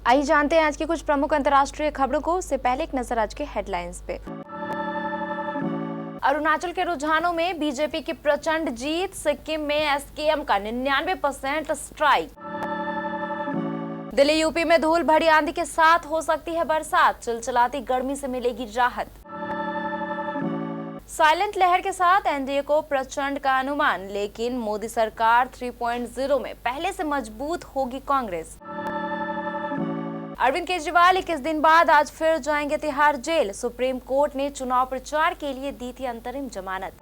आइए जानते हैं आज की कुछ प्रमुख अंतर्राष्ट्रीय खबरों को। उससे पहले एक नजर आज के हेडलाइंस पे। अरुणाचल के रुझानों में बीजेपी की प्रचंड जीत, सिक्किम में एसकेएम का 99% स्ट्राइक। दिल्ली यूपी में धूल भरी आंधी के साथ हो सकती है बरसात, चिलचिलाती गर्मी से मिलेगी राहत। साइलेंट लहर के साथ एनडीए को प्रचंड का अनुमान, लेकिन मोदी सरकार 3.0 में पहले से मजबूत होगी कांग्रेस। अरविंद केजरीवाल 21 दिन बाद आज फिर जाएंगे तिहाड़ जेल, सुप्रीम कोर्ट ने चुनाव प्रचार के लिए दी थी अंतरिम जमानत।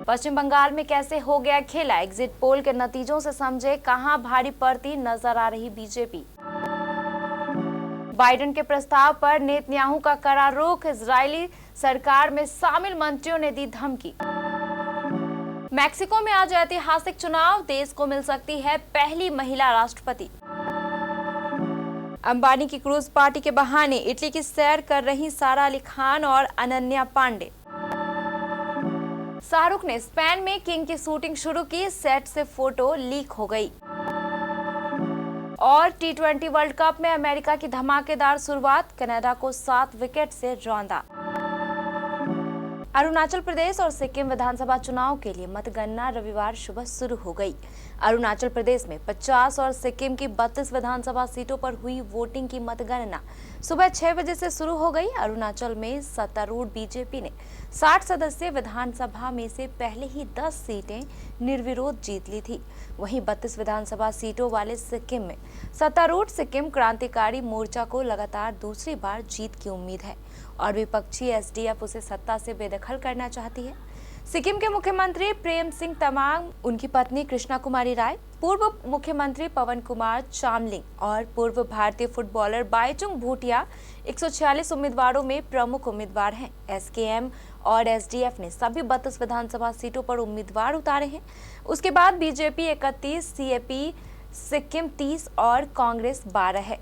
पश्चिम बंगाल में कैसे हो गया खेला, एग्जिट पोल के नतीजों से समझे कहां भारी पड़ती नजर आ रही बीजेपी। बाइडेन के प्रस्ताव पर नेतन्याहू का कड़ा रुख, इजरायली सरकार में शामिल मंत्रियों ने दी धमकी। मैक्सिको में आज ऐतिहासिक चुनाव, देश को मिल सकती है पहली महिला राष्ट्रपति। अंबानी की क्रूज पार्टी के बहाने इटली की सैर कर रही सारा अली खान और अनन्या पांडे। शाहरुख ने स्पेन में किंग की शूटिंग शुरू की, सेट से फोटो लीक हो गई। और टी20 वर्ल्ड कप में अमेरिका की धमाकेदार शुरुआत, कनाडा को 7 विकेट से रौंदा। अरुणाचल प्रदेश और सिक्किम विधानसभा चुनाव के लिए मतगणना रविवार सुबह शुरू हो गई। अरुणाचल प्रदेश में 50 और सिक्किम की 32 विधानसभा सीटों पर हुई वोटिंग की मतगणना सुबह 6 बजे से शुरू हो गई। अरुणाचल में सत्तारूढ़ बीजेपी ने 60 सदस्यीय विधानसभा में से पहले ही 10 सीटें निर्विरोध जीत ली थी। वहीं 32 विधानसभा सीटों वाले सिक्किम में सत्तारूढ़ सिक्किम क्रांतिकारी मोर्चा को लगातार दूसरी बार जीत की उम्मीद है और विपक्षी एसडीएफ उसे सत्ता से बेदखल करना चाहती है। सिक्किम के मुख्यमंत्री प्रेम सिंह तमांग, उनकी पत्नी कृष्णा कुमारी राय, पूर्व मुख्यमंत्री पवन कुमार चामलिंग और पूर्व भारतीय फुटबॉलर बाईचुंग भूटिया 146 उम्मीदवारों में प्रमुख उम्मीदवार हैं। एसकेएम और एसडीएफ ने सभी 32 विधानसभा सीटों पर उम्मीदवार उतारे हैं। उसके बाद बीजेपी 31, सीएपी सिक्किम 30 और कांग्रेस 12 है।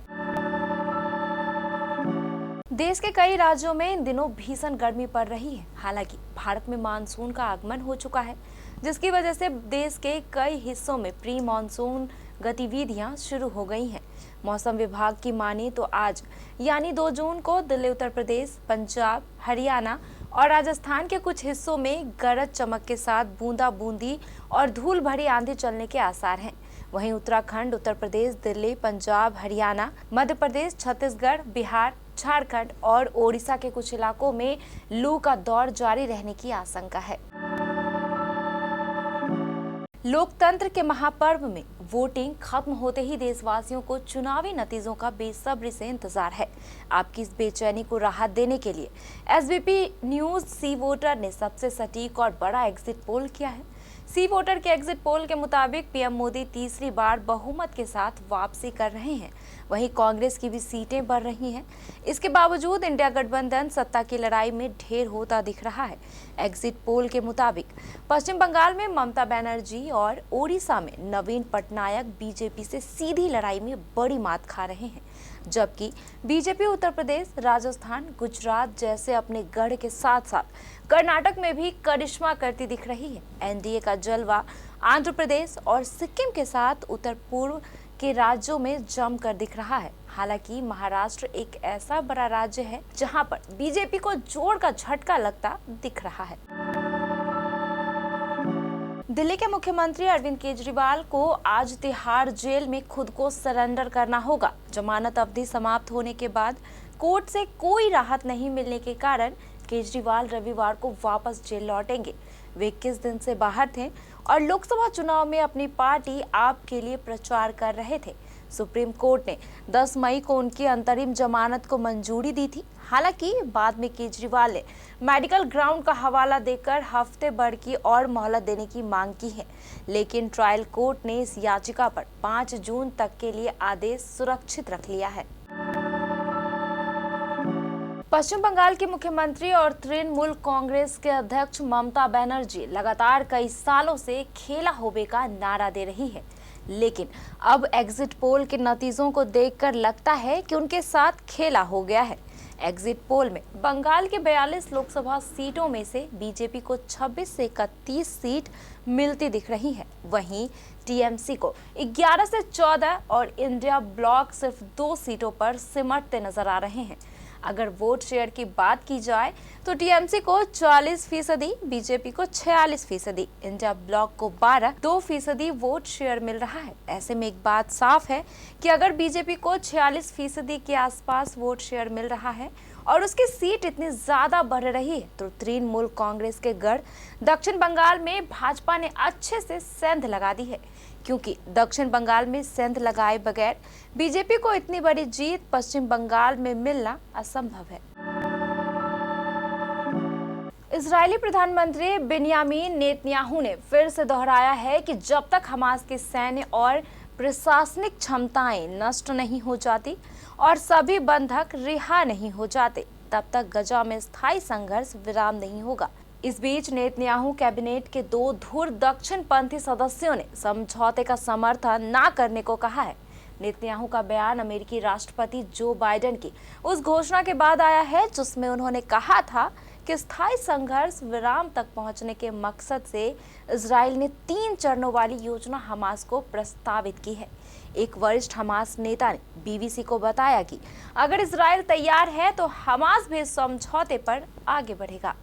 देश के कई राज्यों में इन दिनों भीषण गर्मी पड़ रही है। हालांकि भारत में मानसून का आगमन हो चुका है, जिसकी वजह से देश के कई हिस्सों में प्री मानसून गतिविधियां शुरू हो गई हैं। मौसम विभाग की माने तो आज यानी 2 जून को दिल्ली, उत्तर प्रदेश, पंजाब, हरियाणा और राजस्थान के कुछ हिस्सों में गरज चमक के साथ बूंदाबूंदी और धूल भरी आंधी चलने के आसार हैं। वहीं उत्तराखंड, उत्तर प्रदेश, दिल्ली, पंजाब, हरियाणा, मध्य प्रदेश, छत्तीसगढ़, बिहार, झारखंड और ओडिशा के कुछ इलाकों में लू का दौर जारी रहने की आशंका है। लोकतंत्र के महापर्व में वोटिंग खत्म होते ही देशवासियों को चुनावी नतीजों का बेसब्री से इंतजार है। आपकी इस बेचैनी को राहत देने के लिए एसबीपी न्यूज सी वोटर ने सबसे सटीक और बड़ा एग्जिट पोल किया है। सी वोटर के एग्जिट पोल के मुताबिक पीएम मोदी तीसरी बार बहुमत के साथ वापसी कर रहे हैं। वहीं कांग्रेस की भी सीटें बढ़ रही हैं। इसके बावजूद इंडिया गठबंधन सत्ता की लड़ाई में ढेर होता दिख रहा है। एग्जिट पोल के मुताबिक पश्चिम बंगाल में ममता बनर्जी और ओडिशा में नवीन पटनायक बीजेपी से सीधी लड़ाई में बड़ी मात खा रहे हैं, जबकि बीजेपी उत्तर प्रदेश, राजस्थान, गुजरात जैसे अपने गढ़ के साथ साथ कर्नाटक में भी करिश्मा करती दिख रही है। एनडीए का जलवा आंध्र प्रदेश और सिक्किम के साथ उत्तर पूर्व के राज्यों में जमकर दिख रहा है। हालांकि महाराष्ट्र एक ऐसा बड़ा राज्य है जहां पर बीजेपी को जोर का झटका लगता दिख रहा है। दिल्ली के मुख्यमंत्री अरविंद केजरीवाल को आज तिहाड़ जेल में खुद को सरेंडर करना होगा। जमानत अवधि समाप्त होने के बाद कोर्ट से कोई राहत नहीं मिलने के कारण केजरीवाल रविवार को वापस जेल लौटेंगे। वे 21 दिन से बाहर थे और लोकसभा चुनाव में अपनी पार्टी आप के लिए प्रचार कर रहे थे। सुप्रीम कोर्ट ने 10 मई को उनकी अंतरिम जमानत को मंजूरी दी थी। हालांकि बाद में केजरीवाल ने मेडिकल ग्राउंड का हवाला देकर हफ्ते भर की और मोहलत देने की मांग की है, लेकिन ट्रायल कोर्ट ने इस याचिका पर 5 जून तक के लिए आदेश सुरक्षित रख लिया है। पश्चिम बंगाल की मुख्यमंत्री और तृणमूल कांग्रेस के अध्यक्ष ममता बनर्जी लगातार कई सालों से खेला होबे का नारा दे रही है, लेकिन अब एग्जिट पोल के नतीजों को देखकर लगता है कि उनके साथ खेला हो गया है। एग्जिट पोल में बंगाल के 42 लोकसभा सीटों में से बीजेपी को 26 से 31 सीट मिलती दिख रही है। वहीं टीएमसी को 11 से 14 और इंडिया ब्लॉक सिर्फ 2 सीटों पर सिमटते नजर आ रहे हैं। अगर वोट शेयर की बात की जाए तो टीएमसी को 40%, बीजेपी को 46%, इंडिया ब्लॉक को 2% वोट शेयर मिल रहा है। ऐसे में एक बात साफ है कि अगर बीजेपी को 46% के आसपास वोट शेयर मिल रहा है और उसकी सीट इतनी ज्यादा बढ़ रही है तो तृणमूल कांग्रेस के गढ़ दक्षिण बंगाल में भाजपा ने अच्छे से सेंध लगा दी है, क्योंकि दक्षिण बंगाल में सेंध लगाए बगैर बीजेपी को इतनी बड़ी जीत पश्चिम बंगाल में मिलना असंभव है। इजरायली प्रधानमंत्री बेंयामीन नेतन्याहू ने फिर से दोहराया है कि जब तक हमास की सैन्य और प्रशासनिक क्षमताएं नष्ट नहीं हो जाती और सभी बंधक रिहा नहीं हो जाते, तब तक गजा में स्थायी संघर्ष विराम नहीं होगा। इस बीच नेतन्याहू कैबिनेट के 2 धुर दक्षिणपंथी सदस्यों ने समझौते का समर्थन न करने को कहा है। नेतन्याहू का बयान अमेरिकी राष्ट्रपति जो बाइडेन की उस घोषणा के बाद आया है जिसमें उन्होंने कहा था कि स्थायी संघर्ष विराम तक पहुंचने के मकसद से इजराइल ने 3 चरणों वाली योजना हमास को प्रस्तावित की है। एक वरिष्ठ हमास नेता ने बीबीसी को बताया कि अगर इजराइल तैयार है तो हमास भी समझौते पर आगे बढ़ेगा।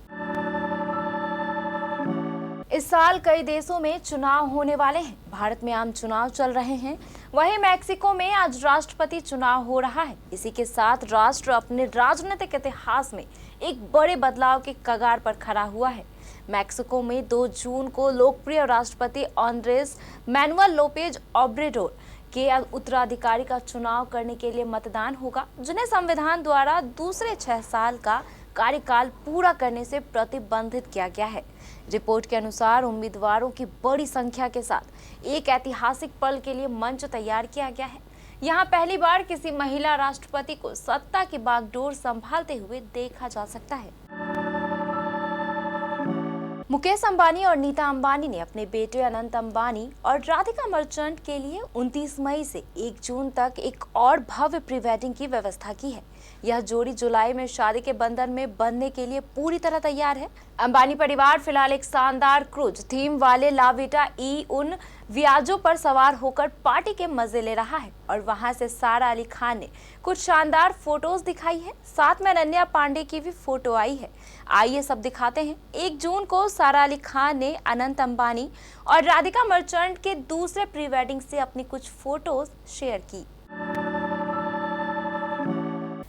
इस साल कई देशों में चुनाव होने वाले हैं। भारत में आम चुनाव चल रहे हैं, वहीं मैक्सिको में आज राष्ट्रपति चुनाव हो रहा है। इसी के साथ राष्ट्र अपने राजनीतिक इतिहास में एक बड़े बदलाव के कगार पर खड़ा हुआ है। मैक्सिको में 2 जून को लोकप्रिय राष्ट्रपति आंद्रेस मैनुअल लोपेज ओब्रेडोर के उत्तराधिकारी का चुनाव करने के लिए मतदान होगा, जिन्हें संविधान द्वारा दूसरे 6 साल का कार्यकाल पूरा करने से प्रतिबंधित किया गया है। रिपोर्ट के अनुसार उम्मीदवारों की बड़ी संख्या के साथ एक ऐतिहासिक पल के लिए मंच तैयार किया गया है। यहाँ पहली बार किसी महिला राष्ट्रपति को सत्ता की बागडोर संभालते हुए देखा जा सकता है। मुकेश अंबानी और नीता अंबानी ने अपने बेटे अनंत अंबानी और राधिका मर्चेंट के लिए 29 मई से 1 जून तक एक और भव्य प्री वेडिंग की व्यवस्था की है। यह जोड़ी जुलाई में शादी के बंधन में बंधने के लिए पूरी तरह तैयार है। अंबानी परिवार फिलहाल एक शानदार क्रूज थीम वाले लाविटा ई उन वियाजों पर सवार होकर पार्टी के मजे ले रहा है और वहां से सारा अली खान ने कुछ शानदार फोटोज दिखाई है। साथ में अनन्या पांडे की भी फोटो आई है। आइए सब दिखाते हैं। 1 जून को सारा अली खान ने अनंत अंबानी और राधिका मर्चेंट के दूसरे प्री वेडिंग से अपनी कुछ फोटोज शेयर की।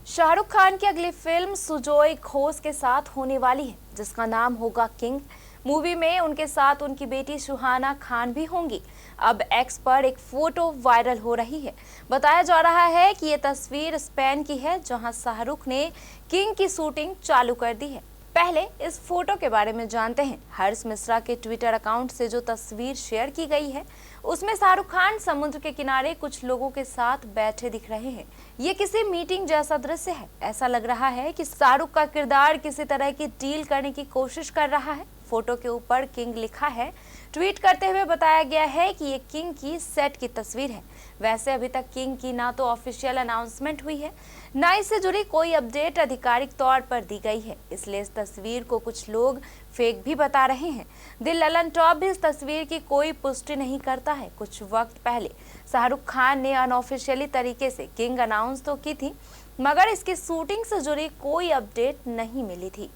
शाहरुख खान की अगली फिल्म सुजोय घोष के साथ होने वाली है, जिसका नाम होगा किंग। मूवी में उनके साथ उनकी बेटी सुहाना खान भी होंगी। अब एक्स पर एक फोटो वायरल हो रही है। बताया जा रहा है कि ये तस्वीर स्पेन की है, जहां शाहरुख ने किंग की शूटिंग चालू कर दी है। पहले इस फोटो के बारे में जानते हैं। हर्ष मिश्रा के ट्विटर अकाउंट से जो तस्वीर शेयर की गई है उसमें शाहरुख खान समुद्र के किनारे कुछ लोगों के साथ बैठे दिख रहे हैं। ये किसी मीटिंग जैसा दृश्य है। ऐसा लग रहा है कि शाहरुख का किरदार किसी तरह की डील करने की कोशिश कर रहा है। फोटो के ऊपर किंग लिखा है। ट्वीट करते हुए बताया गया है कि ये किंग की सेट की तस्वीर है। वैसे अभी तक किंग की ना तो ऑफिशियल अनाउंसमेंट हुई है, ना इससे जुड़ी कोई अपडेट आधिकारिक तौर पर दी गई है, इसलिए इस तस्वीर को कुछ लोग फेक भी बता रहे हैं। द ललन टॉप भी इस तस्वीर की कोई पुष्टि नहीं करता है। कुछ वक्त पहले शाहरुख खान ने अनऑफिशियली तरीके से किंग अनाउंस तो की थी, मगर इसकी शूटिंग से जुड़ी कोई अपडेट नहीं मिली थी।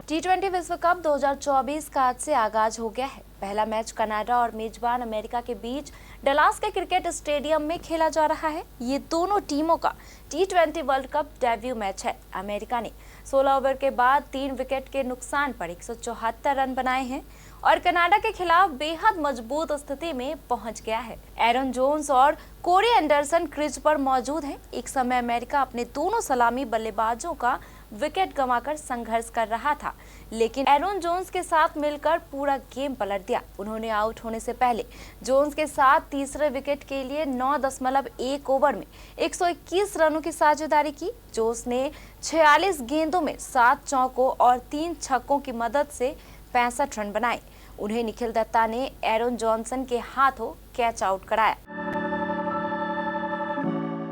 T20 विश्व कप 2024 का आज से आगाज हो गया है। पहला मैच कनाडा और मेजबान अमेरिका के बीच डलास के क्रिकेट स्टेडियम में खेला जा रहा है। ये दोनों टीमों का T20 world cup debut match है। अमेरिका ने 16 ओवर के बाद 3 विकेट के नुकसान पर 174 रन बनाए हैं और कनाडा के खिलाफ बेहद मजबूत स्थिति में पहुंच गया है। एरन जोन्स और कोरी एंडरसन क्रीज पर मौजूद हैं। एक समय अमेरिका अपने दोनों सलामी बल्लेबाजों का विकेट गंवाकर संघर्ष कर रहा था, लेकिन एरन जोन्स के साथ मिलकर पूरा गेम पलट दिया। उन्होंने आउट होने से पहले जोन्स के साथ तीसरे विकेट के लिए 9.1 ओवर में 121 रनों की साझेदारी की। जोन्स ने 46 गेंदों में 7 चौकों और 3 छक्कों की मदद से 65 रन बनाए। उन्हें निखिल दत्ता ने एरन जॉनसन के हाथों कैच आउट कराया।